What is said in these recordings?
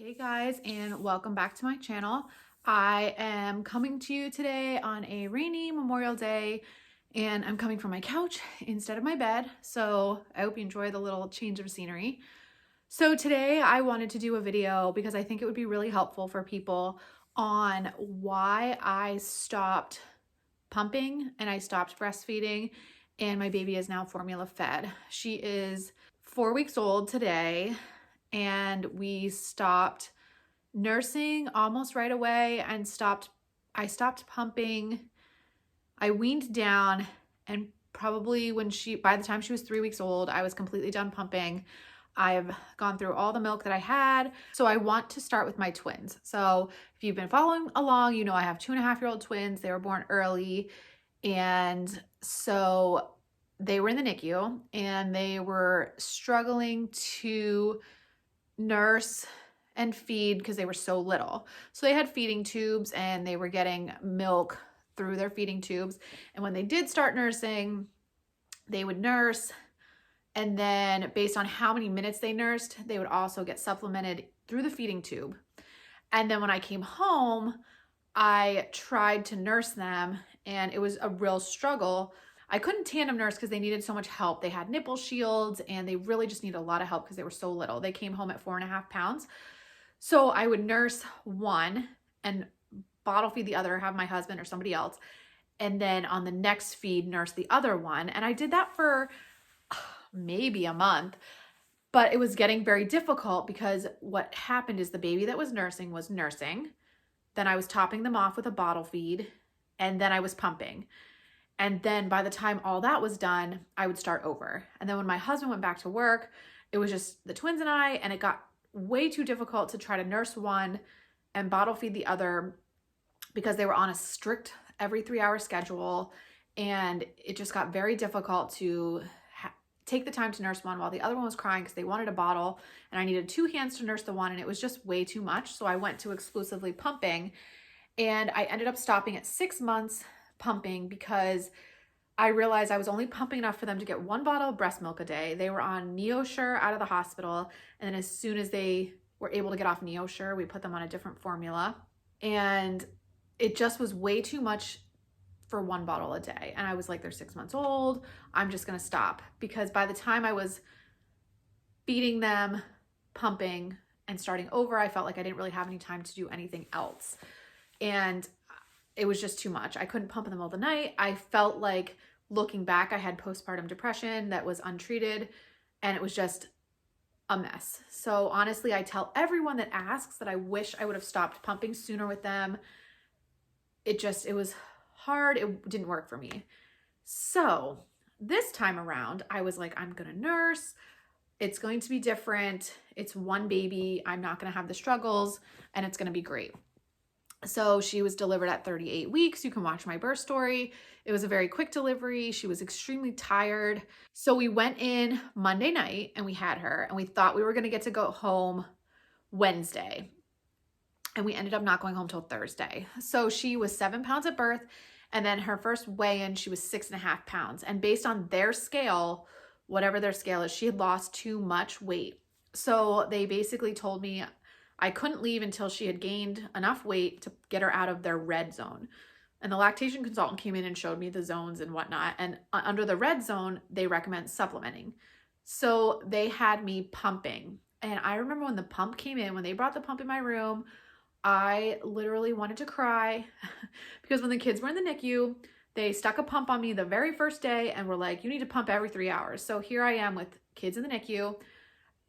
Hey guys, and welcome back to my channel. I am coming to you today on a rainy Memorial Day, and I'm coming from my couch instead of my bed. So I hope you enjoy the little change of scenery. So today I wanted to do a video because I think it would be really helpful for people on why I stopped pumping and I stopped breastfeeding, and my baby is now formula fed. She is 4 weeks old today, and we stopped nursing almost right away and I stopped pumping. I weaned down, and probably by the time she was 3 weeks old, I was completely done pumping. I've gone through all the milk that I had. So I want to start with my twins. So if you've been following along, you know I have 2.5-year-old twins. They were born early. And so they were in the NICU and they were struggling to nurse and feed because they were so little. So they had feeding tubes and they were getting milk through their feeding tubes. And when they did start nursing, they would nurse. And then based on how many minutes they nursed, they would also get supplemented through the feeding tube. And then when I came home, I tried to nurse them and it was a real struggle. I couldn't tandem nurse because they needed so much help. They had nipple shields and they really just needed a lot of help because they were so little. They came home at 4.5 pounds. So I would nurse one and bottle feed the other, have my husband or somebody else. And then on the next feed, nurse the other one. And I did that for maybe a month, but it was getting very difficult because what happened is the baby that was nursing. Then I was topping them off with a bottle feed, and then I was pumping. And then by the time all that was done, I would start over. And then when my husband went back to work, it was just the twins and I, and it got way too difficult to try to nurse one and bottle feed the other because they were on a strict every 3-hour schedule. And it just got very difficult to take the time to nurse one while the other one was crying because they wanted a bottle, and I needed 2 hands to nurse the one, and it was just way too much. So I went to exclusively pumping, and I ended up stopping at 6 months pumping because I realized I was only pumping enough for them to get 1 bottle of breast milk a day. They were on NeoSure out of the hospital, and then as soon as they were able to get off NeoSure, we put them on a different formula, and it just was way too much for 1 bottle a day. And I was like, they're 6 months old. I'm just going to stop, because by the time I was feeding them, pumping, and starting over, I felt like I didn't really have any time to do anything else. And it was just too much. I couldn't pump in the middle of the night. I felt like, looking back, I had postpartum depression that was untreated, and it was just a mess. So honestly, I tell everyone that asks that I wish I would have stopped pumping sooner with them. It was hard. It didn't work for me. So this time around, I was like, I'm going to nurse. It's going to be different. It's one baby. I'm not going to have the struggles, and it's going to be great. So she was delivered at 38 weeks. You can watch my birth story. It was a very quick delivery. She was extremely tired. So we went in Monday night and we had her, and we thought we were going to get to go home Wednesday. And we ended up not going home till Thursday. So she was 7 pounds at birth. And then her first weigh-in, she was 6.5 pounds. And based on their scale, whatever their scale is, she had lost too much weight. So they basically told me I couldn't leave until she had gained enough weight to get her out of their red zone. And the lactation consultant came in and showed me the zones and whatnot. And under the red zone, they recommend supplementing. So they had me pumping. And I remember when the pump came in, when they brought the pump in my room, I literally wanted to cry because when the kids were in the NICU, they stuck a pump on me the very first day and were like, you need to pump every 3 hours. So here I am with kids in the NICU.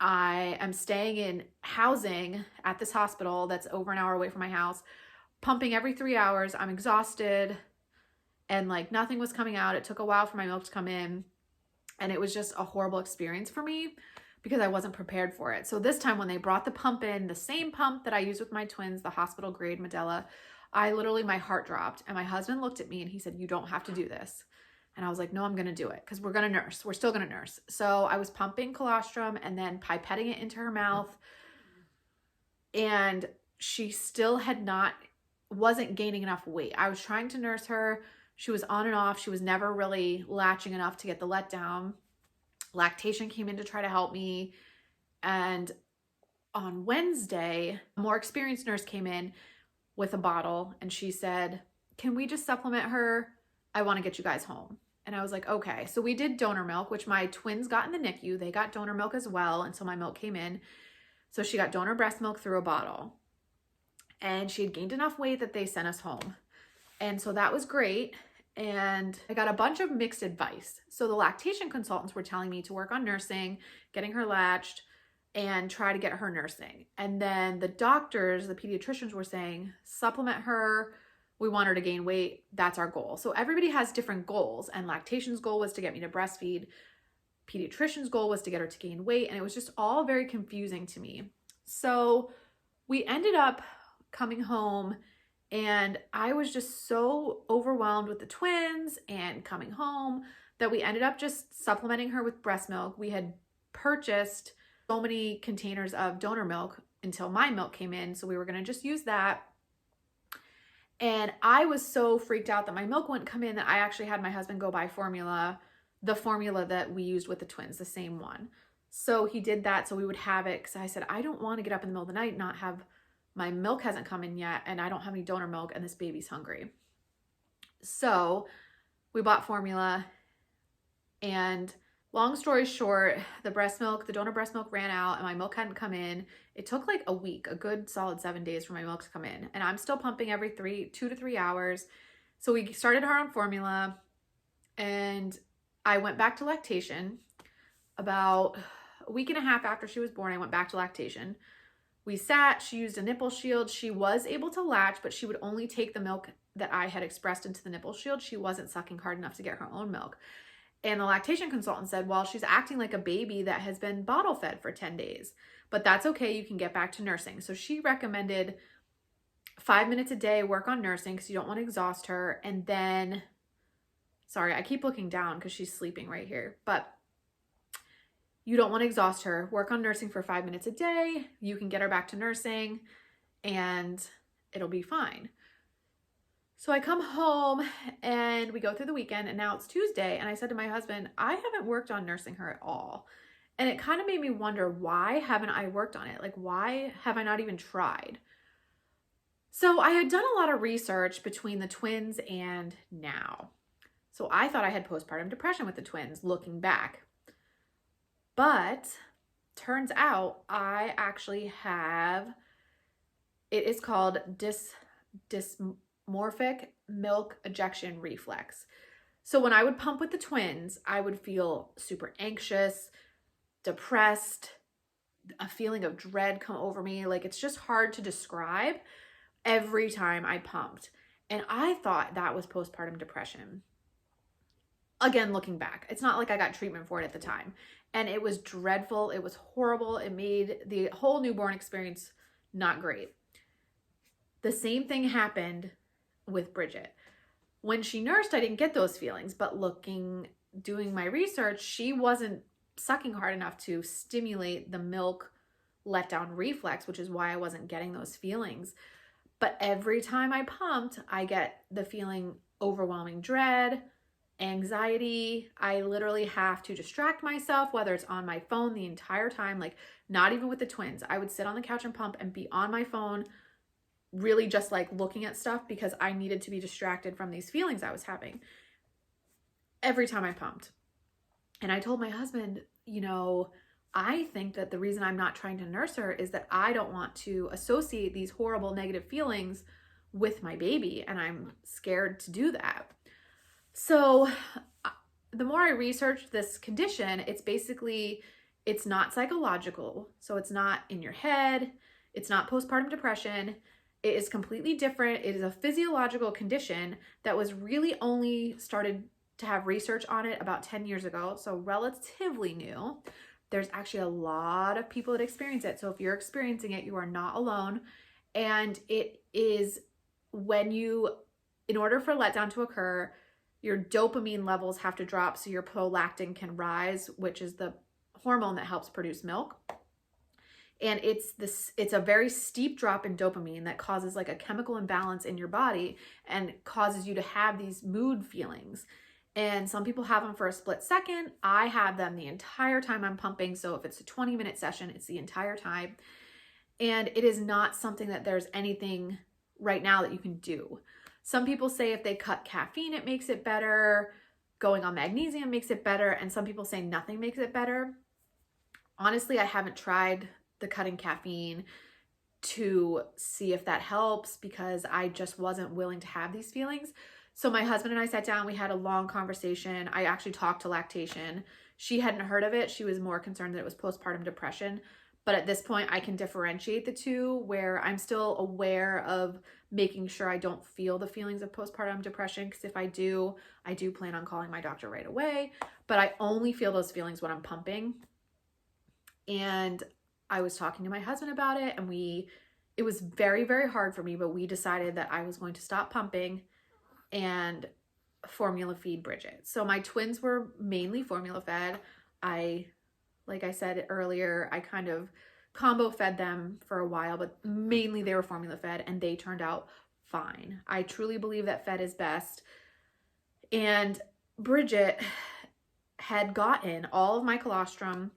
I am staying in housing at this hospital that's over an hour away from my house, pumping every 3 hours. I'm exhausted and like nothing was coming out. It took a while for my milk to come in, and it was just a horrible experience for me because I wasn't prepared for it. So this time when they brought the pump in, the same pump that I use with my twins, the hospital grade Medela, my heart dropped, and my husband looked at me and he said, you don't have to do this. And I was like, no, I'm going to do it because we're going to nurse. We're still going to nurse. So I was pumping colostrum and then pipetting it into her mouth. And she still wasn't gaining enough weight. I was trying to nurse her. She was on and off. She was never really latching enough to get the letdown. Lactation came in to try to help me. And On Wednesday, a more experienced nurse came in with a bottle and she said, "Can we just supplement her? I want to get you guys home." And I was like, okay. So we did donor milk, which my twins got in the NICU. They got donor milk as well until my milk came in. So she got donor breast milk through a bottle. And she had gained enough weight that they sent us home. And so that was great. And I got a bunch of mixed advice. So the lactation consultants were telling me to work on nursing, getting her latched, and try to get her nursing. And then the doctors, the pediatricians were saying, supplement her. We want her to gain weight. That's our goal. So everybody has different goals. And lactation's goal was to get me to breastfeed. Pediatrician's goal was to get her to gain weight. And it was just all very confusing to me. So we ended up coming home and I was just so overwhelmed with the twins and coming home that we ended up just supplementing her with breast milk. We had purchased so many containers of donor milk until my milk came in. So we were going to just use that. And I was so freaked out that my milk wouldn't come in that I actually had my husband go buy formula, the formula that we used with the twins, the same one. So he did that so we would have it, because I said, I don't want to get up in the middle of the night and not have, my milk hasn't come in yet and I don't have any donor milk and this baby's hungry. So we bought formula, and long story short, the donor breast milk ran out and my milk hadn't come in. It took like a week, a good solid 7 days for my milk to come in. And I'm still pumping every 2 to 3 hours. So we started her on formula and I went back to lactation. About a week and a half after she was born, I went back to lactation. We sat, she used a nipple shield. She was able to latch, but she would only take the milk that I had expressed into the nipple shield. She wasn't sucking hard enough to get her own milk. And the lactation consultant said, well, she's acting like a baby that has been bottle fed for 10 days, but that's okay. You can get back to nursing. So she recommended 5 minutes a day, work on nursing because you don't want to exhaust her. And then, sorry, I keep looking down because she's sleeping right here, but you don't want to exhaust her. Work on nursing for 5 minutes a day. You can get her back to nursing and it'll be fine. So I come home and we go through the weekend, and now it's Tuesday. And I said to my husband, I haven't worked on nursing her at all. And it kind of made me wonder, why haven't I worked on it? Like, why have I not even tried? So I had done a lot of research between the twins and now. So I thought I had postpartum depression with the twins looking back. But turns out I actually have, it is called dysmorphic milk ejection reflex. So when I would pump with the twins, I would feel super anxious, depressed, a feeling of dread come over me. Like, it's just hard to describe every time I pumped. And I thought that was postpartum depression. Again, looking back, it's not like I got treatment for it at the time. And it was dreadful. It was horrible. It made the whole newborn experience not great. The same thing happened with Bridget. When she nursed, I didn't get those feelings, but doing my research, she wasn't sucking hard enough to stimulate the milk letdown reflex, which is why I wasn't getting those feelings. But every time I pumped, I get the feeling overwhelming dread, anxiety. I literally have to distract myself, whether it's on my phone the entire time, like not even with the twins. I would sit on the couch and pump and be on my phone, really just like looking at stuff because I needed to be distracted from these feelings I was having every time I pumped. And I told my husband, I think that the reason I'm not trying to nurse her is that I don't want to associate these horrible negative feelings with my baby, and I'm scared to do that. So the more I researched this condition, it's not psychological. So it's not in your head. It's not postpartum depression. It is completely different. It is a physiological condition that was really only started to have research on it about 10 years ago. So relatively new. There's actually a lot of people that experience it. So if you're experiencing it, you are not alone. And it is in order for letdown to occur, your dopamine levels have to drop so your prolactin can rise, which is the hormone that helps produce milk. And it's a very steep drop in dopamine that causes like a chemical imbalance in your body and causes you to have these mood feelings. And some people have them for a split second. I have them the entire time I'm pumping. So if it's a 20-minute session, it's the entire time. And it is not something that there's anything right now that you can do. Some people say if they cut caffeine, it makes it better. Going on magnesium makes it better. And some people say nothing makes it better. Honestly, I haven't tried the cutting caffeine to see if that helps because I just wasn't willing to have these feelings. So my husband and I sat down, we had a long conversation. I actually talked to lactation. She hadn't heard of it. She was more concerned that it was postpartum depression. But at this point, I can differentiate the two where I'm still aware of making sure I don't feel the feelings of postpartum depression. Because if I do plan on calling my doctor right away. But I only feel those feelings when I'm pumping. And I was talking to my husband about it, and it was very, very hard for me, but we decided that I was going to stop pumping and formula feed Bridget. So my twins were mainly formula fed. Like I said earlier, I kind of combo fed them for a while, but mainly they were formula fed and they turned out fine. I truly believe that fed is best. And Bridget had gotten all of my colostrum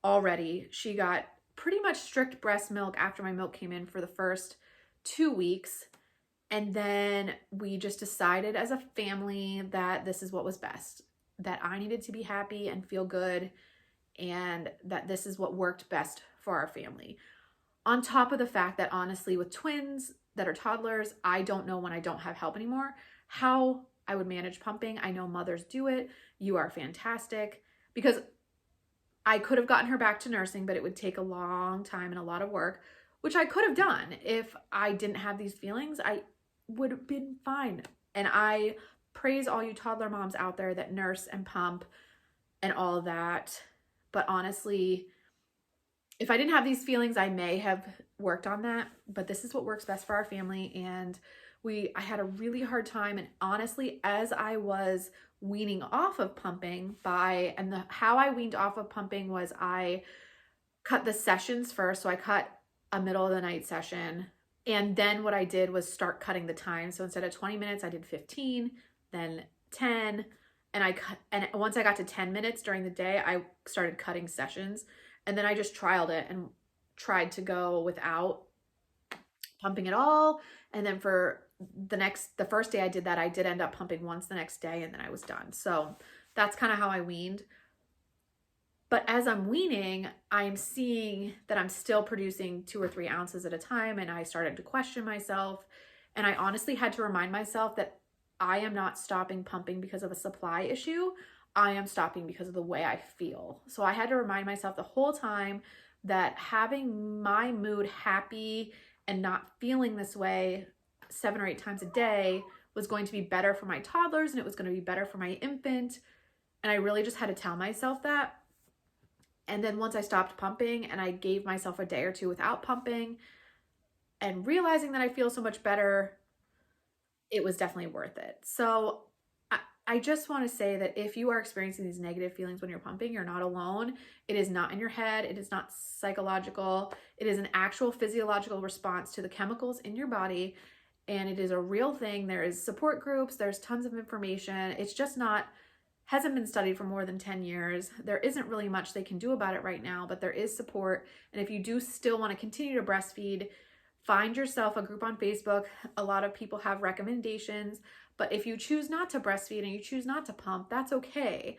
already. She got pretty much strict breast milk after my milk came in for the first 2 weeks. And then we just decided as a family that this is what was best, that I needed to be happy and feel good, and that this is what worked best for our family. On top of the fact that honestly, with twins that are toddlers, I don't know when I don't have help anymore, how I would manage pumping. I know mothers do it. You are fantastic, because I could have gotten her back to nursing, but it would take a long time and a lot of work, which I could have done. If I didn't have these feelings, I would have been fine. And I praise all you toddler moms out there that nurse and pump and all of that. But honestly, if I didn't have these feelings, I may have worked on that. But this is what works best for our family. And I had a really hard time. And honestly, as I was weaning off of pumping how I weaned off of pumping was I cut the sessions first. So I cut a middle of the night session. And then what I did was start cutting the time. So instead of 20 minutes, I did 15, then 10. And once I got to 10 minutes during the day, I started cutting sessions. And then I just trialed it and tried to go without pumping at all. And then for the first day I did that, I did end up pumping once the next day, and then I was done. So that's kind of how I weaned. But as I'm weaning, I'm seeing that I'm still producing 2 or 3 ounces at a time. And I started to question myself. And I honestly had to remind myself that I am not stopping pumping because of a supply issue. I am stopping because of the way I feel. So I had to remind myself the whole time that having my mood happy and not feeling this way 7 or 8 times a day was going to be better for my toddlers, and it was going to be better for my infant. And I really just had to tell myself that. And then once I stopped pumping and I gave myself a day or 2 without pumping and realizing that I feel so much better, it was definitely worth it. So I just want to say that if you are experiencing these negative feelings when you're pumping, you're not alone. It is not in your head. It is not psychological. It is an actual physiological response to the chemicals in your body. And it is a real thing. There is support groups. There's tons of information. It's just hasn't been studied for more than 10 years. There isn't really much they can do about it right now, but there is support. And if you do still want to continue to breastfeed, find yourself a group on Facebook. A lot of people have recommendations, but if you choose not to breastfeed and you choose not to pump, that's okay.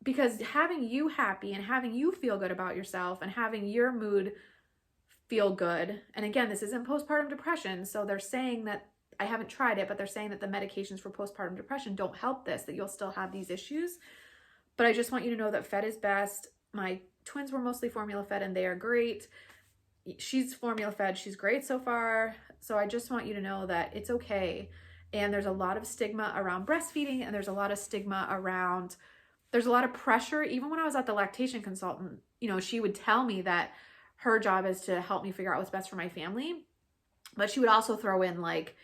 Because having you happy and having you feel good about yourself and having your mood feel good. And again, this isn't postpartum depression. So they're saying that, I haven't tried it, but they're saying that the medications for postpartum depression don't help this, that you'll still have these issues. But I just want you to know that fed is best. My twins were mostly formula fed and they are great. She's formula fed. She's great so far. So I just want you to know that it's okay. And there's a lot of stigma around breastfeeding, and there's a lot of there's a lot of pressure. Even when I was at the lactation consultant, she would tell me that her job is to help me figure out what's best for my family. But she would also throw in like,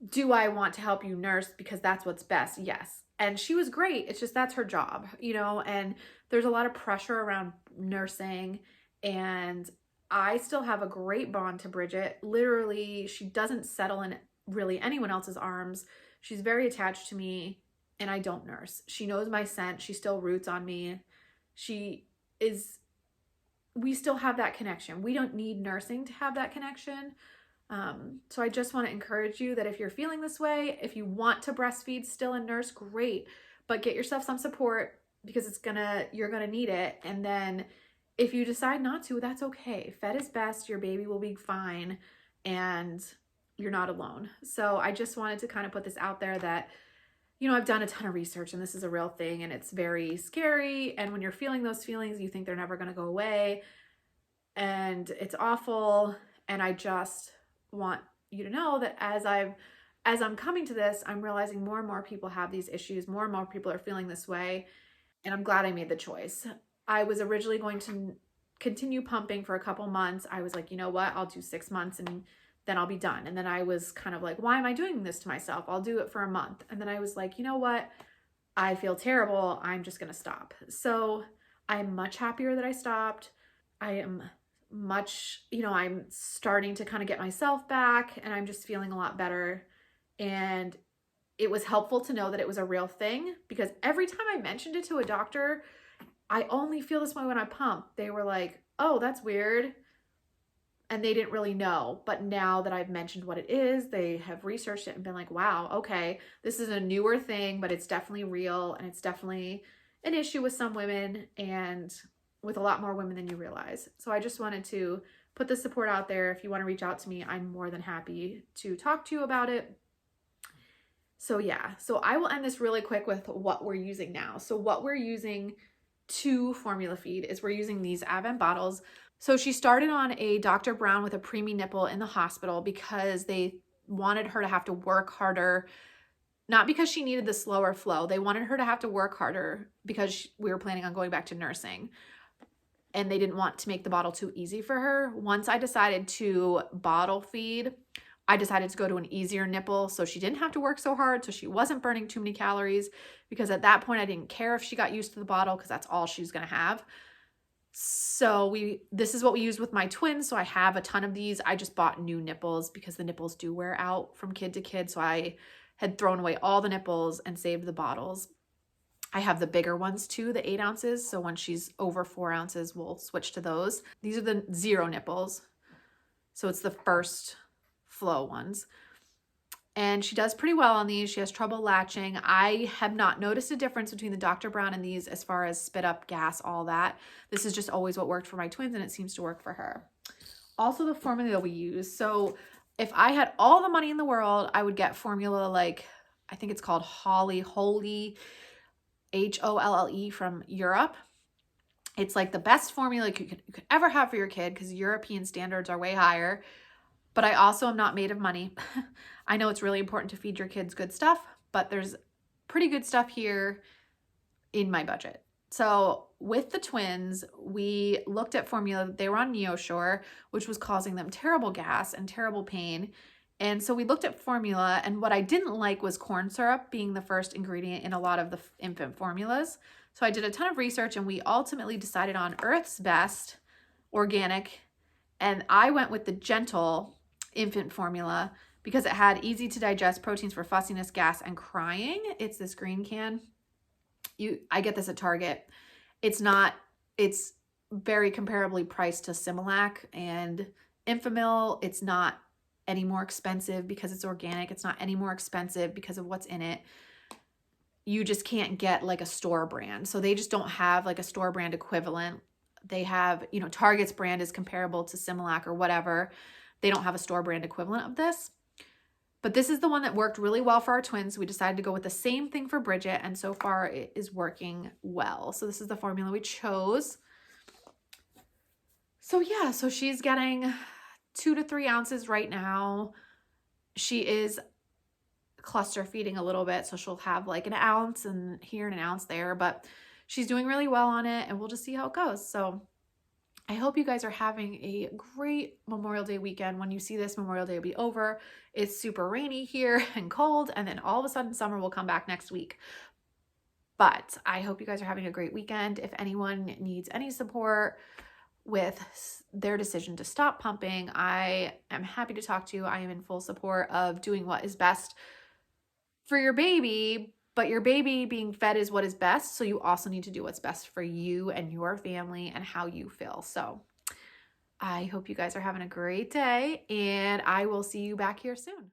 do I want to help you nurse because that's what's best? Yes. And she was great. It's just, that's her job, and there's a lot of pressure around nursing. And I still have a great bond to Bridget. Literally, she doesn't settle in really anyone else's arms. She's very attached to me, and I don't nurse. She knows my scent. She still roots on me. She is we still have that connection. We don't need nursing to have that connection. So I just want to encourage you that if you're feeling this way, if you want to breastfeed still and nurse, great, but get yourself some support because you're gonna need it. And then if you decide not to, that's okay. Fed is best, your baby will be fine, and you're not alone. So I just wanted to kind of put this out there that, you know, I've done a ton of research and this is a real thing and it's very scary. And when you're feeling those feelings, you think they're never gonna go away and it's awful. And I just want you to know that as I'm coming to this, I'm realizing more and more people have these issues, more and more people are feeling this way, and I'm glad I made the choice. I was originally going to continue pumping for a couple months. I was like, you know what, I'll do 6 months and then I'll be done. And then I was kind of like, why am I doing this to myself? I'll do it for a month. And then I was like, you know what, I feel terrible, I'm just gonna stop. So I'm much happier that I stopped. I am much, you know, I'm starting to kind of get myself back and I'm just feeling a lot better. And it was helpful to know that it was a real thing because every time I mentioned it to a doctor, I only feel this way when I pump. They were like, oh, that's weird. And they didn't really know. But now that I've mentioned what it is, they have researched it and been like, wow, okay, this is a newer thing, but it's definitely real. And it's definitely an issue with some women and with a lot more women than you realize. So I just wanted to put the support out there. If you want to reach out to me, I'm more than happy to talk to you about it. So yeah, so I will end this really quick with what we're using now. So what we're using to formula feed is we're using these Advent bottles. So she started on a Dr. Brown with a preemie nipple in the hospital because they wanted her to have to work harder, not because she needed the slower flow. They wanted her to have to work harder because we were planning on going back to nursing. And they didn't want to make the bottle too easy for her. Once I decided to bottle feed, I decided to go to an easier nipple so she didn't have to work so hard, so she wasn't burning too many calories, because at that point I didn't care if she got used to the bottle because that's all she's gonna have. So this is what we use with my twins, so I have a ton of these. I just bought new nipples because the nipples do wear out from kid to kid, so I had thrown away all the nipples and saved the bottles. I have the bigger ones too, the 8 ounces. So when she's over 4 ounces, we'll switch to those. These are the 0 nipples. So it's the first flow ones. And she does pretty well on these. She has trouble latching. I have not noticed a difference between the Dr. Brown and these as far as spit up, gas, all that. This is just always what worked for my twins and it seems to work for her. Also the formula we use. So if I had all the money in the world, I would get formula like, I think it's called Holle, Holle from Europe. It's like the best formula you could ever have for your kid because European standards are way higher. But I also am not made of money. I know it's really important to feed your kids good stuff, but there's pretty good stuff here in my budget. So with the twins, we looked at formula. They were on NeoSure, which was causing them terrible gas and terrible pain. And so we looked at formula, and what I didn't like was corn syrup being the first ingredient in a lot of the infant formulas. So I did a ton of research and we ultimately decided on Earth's Best organic. And I went with the Gentle infant formula because it had easy to digest proteins for fussiness, gas, and crying. It's this green can. I get this at Target. It's very comparably priced to Similac and Enfamil. It's not any more expensive because it's organic. It's not any more expensive because of what's in it. You just can't get like a store brand. So they just don't have like a store brand equivalent. They have, you know, Target's brand is comparable to Similac or whatever. They don't have a store brand equivalent of this. But this is the one that worked really well for our twins. We decided to go with the same thing for Bridget, and so far it is working well. So this is the formula we chose. So yeah, so she's getting 2 to 3 ounces right now. She is cluster feeding a little bit, so she'll have like an ounce and here and an ounce there, but she's doing really well on it, and we'll just see how it goes. So I hope you guys are having a great Memorial Day weekend. When you see this, Memorial Day will be over. It's super rainy here and cold, and then all of a sudden summer will come back next week. But I hope you guys are having a great weekend. If anyone needs any support with their decision to stop pumping, I am happy to talk to you. I am in full support of doing what is best for your baby, but your baby being fed is what is best. So you also need to do what's best for you and your family and how you feel. So I hope you guys are having a great day, and I will see you back here soon.